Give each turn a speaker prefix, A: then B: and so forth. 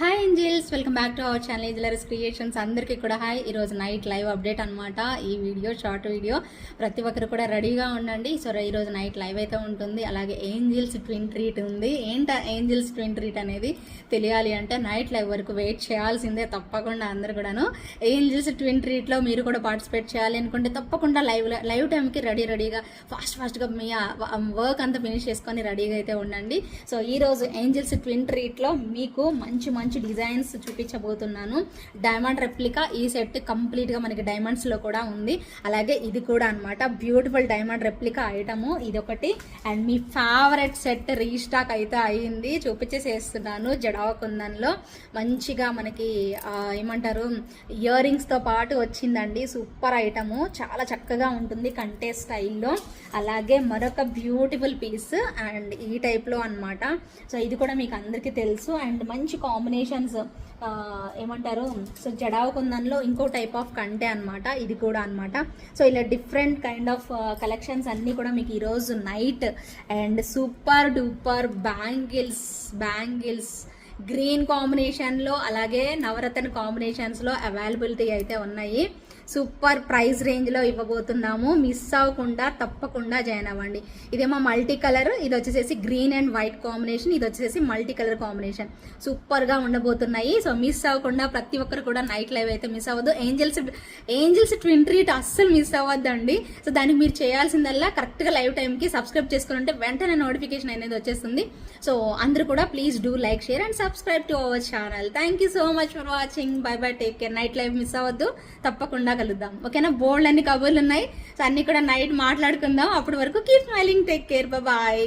A: Hi angels, welcome back to our channel Angelers Creations. అందరికీ కూడా hi. ఈరోజు night live update అనమాట. ఈ వీడియో షార్ట్ వీడియో, ప్రతి ఒక్కరు కూడా రెడీగా ఉండండి. సో ఈరోజు నైట్ లైవ్ అయితే ఉంటుంది. అలాగే ఏంజల్స్ ట్విన్ ట్రీట్ ఉంది. ఏంజల్స్ ట్విన్ ట్రీట్ అనేది తెలియాలి అంటే నైట్ లైవ్ వరకు వెయిట్ చేయాల్సిందే తప్పకుండా. అందరు కూడాను ఏంజల్స్ ట్విన్ ట్రీట్లో మీరు కూడా పార్టిసిపేట్ చేయాలి అనుకుంటే తప్పకుండా లైవ్ టైంకి రెడీగా ఫాస్ట్గా మీ వర్క్ అంతా ఫినిష్ చేసుకొని రెడీగా అయితే ఉండండి. సో ఈరోజు ఏంజల్స్ ట్విన్ ట్రీట్లో మీకు మంచి డిజైన్స్ చూపించబోతున్నాను. డైమండ్ రెప్లికా ఈ సెట్ కంప్లీట్ గా మనకి డైమండ్స్ లో కూడా ఉంది. అలాగే ఇది కూడా అన్నమాట, బ్యూటిఫుల్ డైమండ్ రెప్లికా ఐటము ఇదొకటి. And me favourite set restock అయితే అయ్యింది, చూపించేసేస్తున్నాను. జడావ కుందన్లో మంచిగా మనకి ఏమంటారు ఇయర్ రింగ్స్ తో పాటు వచ్చిందండి. సూపర్ ఐటము, చాలా చక్కగా ఉంటుంది కంటే స్టైల్లో. అలాగే మరొక బ్యూటిఫుల్ పీస్ అండ్ ఈ టైప్ లో అన్నమాట. సో ఇది కూడా మీకు అందరికీ తెలుసు. అండ్ మంచి కాంబినేషన్స్ ఏమంటారు, సో జడావ కుందన్లో ఇంకో టైప్ ఆఫ్ కంటే అనమాట ఇది కూడా అనమాట. సో ఇలా డిఫరెంట్ కైండ్ ఆఫ్ కలెక్షన్స్ అన్నీ కూడా మీకు ఈరోజు night. And super duper bangles green కాంబినేషన్లో అలాగే నవరత్న కాంబినేషన్స్లో అవైలబిలిటీ అయితే ఉన్నాయి. సూపర్ ప్రైస్ రేంజ్లో ఇవ్వబోతున్నాము. మిస్ అవ్వకుండా తప్పకుండా జాయిన్ అవ్వండి. ఇదేమో మల్టీ కలర్, ఇది వచ్చేసి గ్రీన్ అండ్ వైట్ కాంబినేషన్, ఇది వచ్చేసి మల్టీ కలర్ కాంబినేషన్. సూపర్గా ఉండబోతున్నాయి. సో మిస్ అవ్వకుండా ప్రతి ఒక్కరు కూడా నైట్ లైవ్ అయితే మిస్ అవ్వద్దు. ఏంజల్స్ ట్విన్ ట్రీట్ అస్సలు మిస్ అవ్వద్దండి. సో దానికి మీరు చేయాల్సిందల్లా కరెక్ట్గా లైవ్ టైంకి సబ్స్క్రైబ్ చేసుకుని ఉంటే వెంటనే నోటిఫికేషన్ అనేది వచ్చేస్తుంది. సో అందరూ కూడా please do like, share and subscribe to our channel. Thank you so much for watching. By by, take care. Night live miss అవ్వద్దు, తప్పకుండా కలుద్దాం. ఓకేనా? బోల్డ్ అన్ని కబుర్లు ఉన్నాయి. సో అన్ని కూడా నైట్ మాట్లాడుకుందాం. అప్పటి వరకు keep smiling, take care, bye.